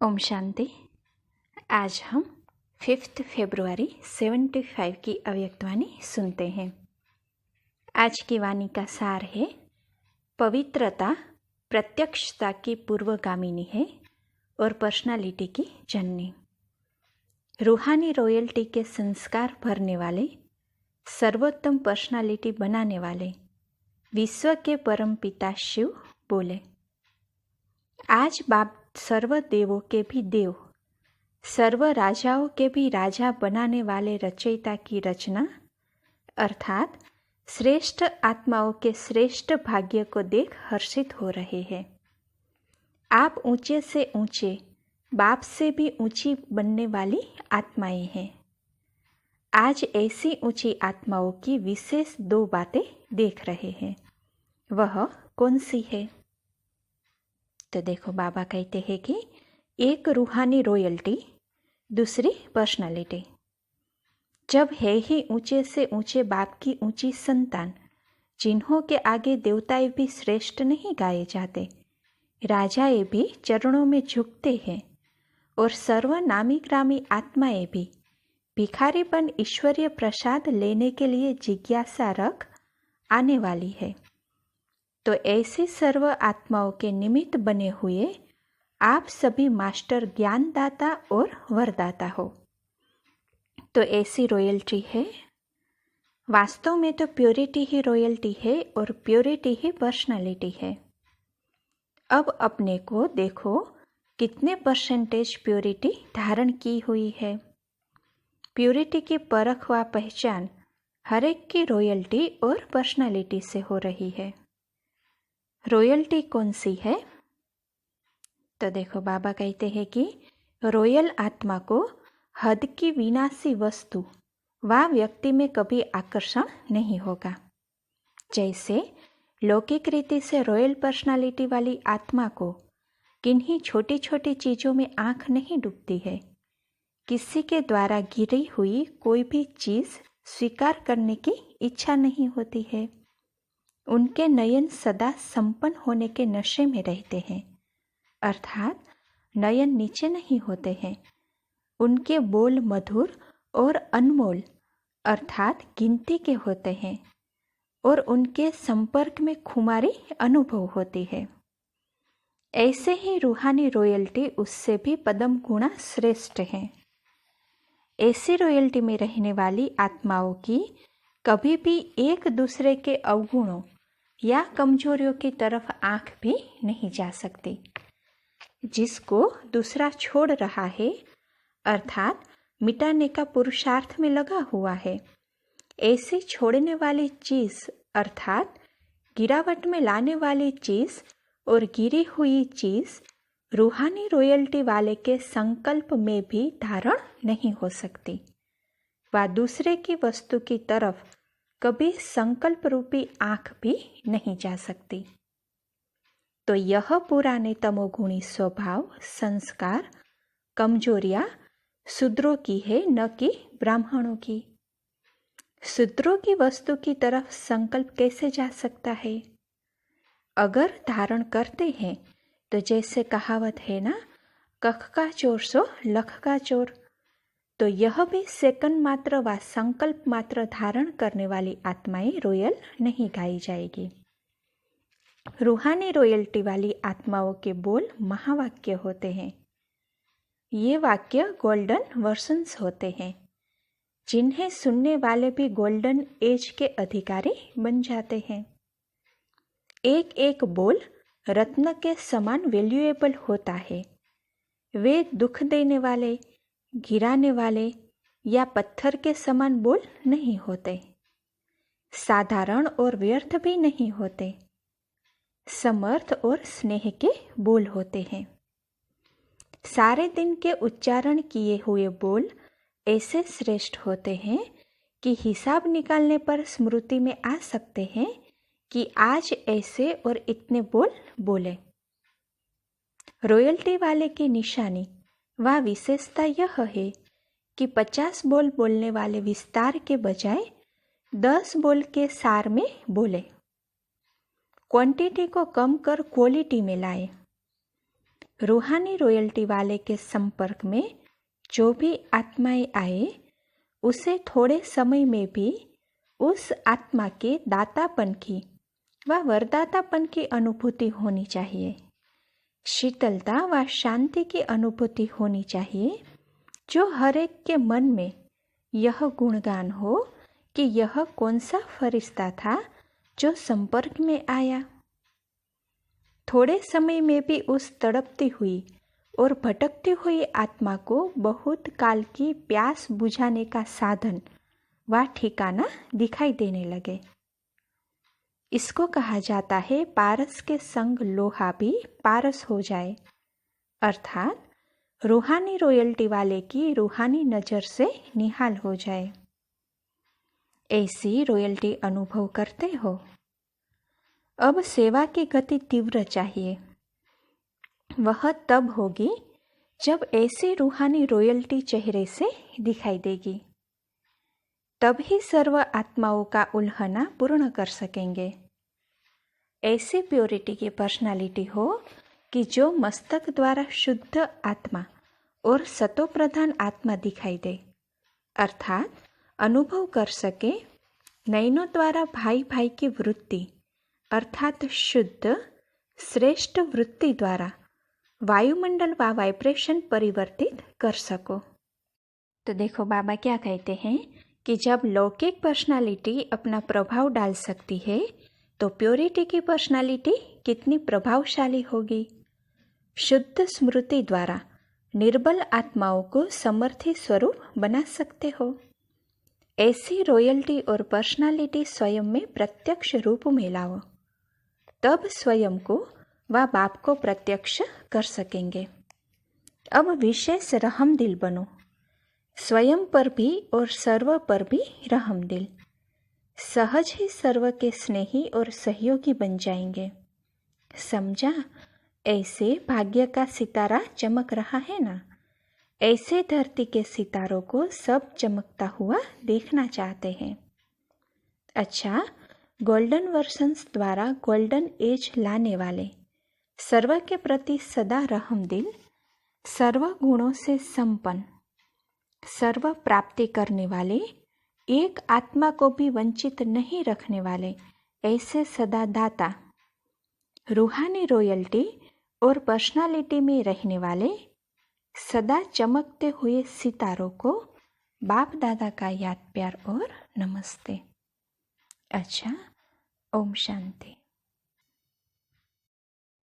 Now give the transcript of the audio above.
ओम शांति। आज हम 5 फरवरी 75 की अव्यक्तवाणी सुनते हैं। आज की वाणी का सार है, पवित्रता प्रत्यक्षता की पूर्वगामिनी है और पर्सनालिटी की जननी। रूहानी रॉयल्टी के संस्कार भरने वाले, सर्वोत्तम पर्सनालिटी बनाने वाले विश्व के परम पिता शिव बोले, आज बाप सर्व देवों के भी देव, सर्व राजाओं के भी राजा बनाने वाले रचयिता की रचना अर्थात श्रेष्ठ आत्माओं के श्रेष्ठ भाग्य को देख हर्षित हो रहे हैं। आप ऊंचे से ऊंचे, बाप से भी ऊंची बनने वाली आत्माएं हैं। आज ऐसी ऊंची आत्माओं की विशेष 2 बातें देख रहे हैं। वह कौन सी है? तो देखो, बाबा कहते हैं कि एक रूहानी रॉयल्टी, दूसरी पर्सनालिटी। जब है ही ऊंचे से ऊंचे बाप की ऊंची संतान, जिन्हों के आगे देवताएं भी श्रेष्ठ नहीं गाए जाते, राजाएं भी चरणों में झुकते हैं और सर्वनामी ग्रामी आत्माएं भी भिखारीपन ईश्वरीय प्रसाद लेने के लिए जिज्ञासा रख आने वाली है, तो ऐसी सर्व आत्माओं के निमित्त बने हुए आप सभी मास्टर ज्ञानदाता और वरदाता हो। तो ऐसी रॉयल्टी है। वास्तव में तो प्योरिटी ही रॉयल्टी है और प्योरिटी ही पर्सनालिटी है। अब अपने को देखो, कितने परसेंटेज प्योरिटी धारण की हुई है। प्योरिटी की परख व पहचान हर एक की रॉयल्टी और पर्सनालिटी से हो रही है। रॉयल्टी कौन सी है? तो देखो, बाबा कहते हैं कि रॉयल आत्मा को हद की विनाशी वस्तु व व्यक्ति में कभी आकर्षण नहीं होगा। जैसे लौकिक रीति से रॉयल पर्सनालिटी वाली आत्मा को किन्हीं छोटी छोटी चीज़ों में आंख नहीं डूबती है। किसी के द्वारा गिरी हुई कोई भी चीज़ स्वीकार करने की इच्छा नहीं होती है। उनके नयन सदा संपन्न होने के नशे में रहते हैं, अर्थात नयन नीचे नहीं होते हैं। उनके बोल मधुर और अनमोल अर्थात गिनती के होते हैं और उनके संपर्क में खुमारी अनुभव होती है। ऐसे ही रूहानी रॉयल्टी उससे भी पदम गुणा श्रेष्ठ है। ऐसी रॉयल्टी में रहने वाली आत्माओं की कभी भी एक दूसरे के अवगुणों या कमजोरियों की तरफ आंख भी नहीं जा सकती। जिसको दूसरा छोड़ रहा है अर्थात मिटाने का पुरुषार्थ में लगा हुआ है, ऐसी छोड़ने वाली चीज़ अर्थात गिरावट में लाने वाली चीज़ और गिरी हुई चीज़ रूहानी रॉयल्टी वाले के संकल्प में भी धारण नहीं हो सकती। वह दूसरे की वस्तु की तरफ कभी संकल्प रूपी आंख भी नहीं जा सकती। तो यह पुराने तमोगुणी स्वभाव, संस्कार, कमजोरियां शूद्रों की है, न कि ब्राह्मणों की। शूद्रों की वस्तु की तरफ संकल्प कैसे जा सकता है? अगर धारण करते हैं तो जैसे कहावत है ना, कख का चोर सो लख का चोर, तो यह भी सेकंड मात्र व संकल्प मात्र धारण करने वाली आत्माएं रॉयल नहीं गाई जाएगी। रूहानी रॉयल्टी वाली आत्माओं के बोल महावाक्य होते हैं। ये वाक्य गोल्डन वर्सन्स होते हैं, जिन्हें सुनने वाले भी गोल्डन एज के अधिकारी बन जाते हैं। एक एक बोल रत्न के समान वैल्यूएबल होता है। वे दुख देने वाले, गिराने वाले या पत्थर के समान बोल नहीं होते। साधारण और व्यर्थ भी नहीं होते। समर्थ और स्नेह के बोल होते हैं। सारे दिन के उच्चारण किए हुए बोल ऐसे श्रेष्ठ होते हैं कि हिसाब निकालने पर स्मृति में आ सकते हैं कि आज ऐसे और इतने बोल बोले। रॉयल्टी वाले की निशानी व विशेषता यह है कि 50 बोल बोलने वाले विस्तार के बजाय 10 बोल के सार में बोले। क्वांटिटी को कम कर क्वालिटी में लाए। रूहानी रॉयल्टी वाले के संपर्क में जो भी आत्माएं आए, उसे थोड़े समय में भी उस आत्मा के दातापन की व वरदातापन की अनुभूति होनी चाहिए। शीतलता व शांति की अनुभूति होनी चाहिए, जो हर एक के मन में यह गुणगान हो कि यह कौन सा फरिश्ता था जो संपर्क में आया। थोड़े समय में भी उस तड़पती हुई और भटकती हुई आत्मा को बहुत काल की प्यास बुझाने का साधन व ठिकाना दिखाई देने लगे। इसको कहा जाता है पारस के संग लोहा भी पारस हो जाए, अर्थात रूहानी रॉयल्टी वाले की रूहानी नज़र से निहाल हो जाए। ऐसी रॉयल्टी अनुभव करते हो। अब सेवा की गति तीव्र चाहिए। वह तब होगी जब ऐसी रूहानी रॉयल्टी चेहरे से दिखाई देगी। तब ही सर्व आत्माओं का उल्हना पूर्ण कर सकेंगे। ऐसी प्योरिटी की पर्सनालिटी हो कि जो मस्तक द्वारा शुद्ध आत्मा और सतोप्रधान आत्मा दिखाई दे, अर्थात अनुभव कर सके नयनों द्वारा भाई भाई की वृत्ति अर्थात शुद्ध श्रेष्ठ वृत्ति द्वारा वायुमंडल व वाइब्रेशन परिवर्तित कर सको। तो देखो बाबा क्या कहते हैं कि जब लौकिक पर्सनालिटी अपना प्रभाव डाल सकती है, तो प्योरिटी की पर्सनालिटी कितनी प्रभावशाली होगी। शुद्ध स्मृति द्वारा निर्बल आत्माओं को समर्थी स्वरूप बना सकते हो। ऐसी रॉयल्टी और पर्सनालिटी स्वयं में प्रत्यक्ष रूप में लाओ, तब स्वयं को व बाप को प्रत्यक्ष कर सकेंगे। अब विशेष रहम दिल बनो, स्वयं पर भी और सर्व पर भी रहम दिल। सहज ही सर्व के स्नेही और सहयोगी बन जाएंगे। समझा? ऐसे भाग्य का सितारा चमक रहा है ना, ऐसे धरती के सितारों को सब चमकता हुआ देखना चाहते हैं। अच्छा, गोल्डन वर्शंस द्वारा गोल्डन एज लाने वाले, सर्व के प्रति सदा रहम दिल, सर्व गुणों से संपन्न, सर्व प्राप्ति करने वाले, एक आत्मा को भी वंचित नहीं रखने वाले ऐसे सदा दाता, रूहानी रॉयल्टी और पर्सनालिटी में रहने वाले सदा चमकते हुए सितारों को बाप दादा का याद प्यार और नमस्ते। अच्छा, ओम शांति।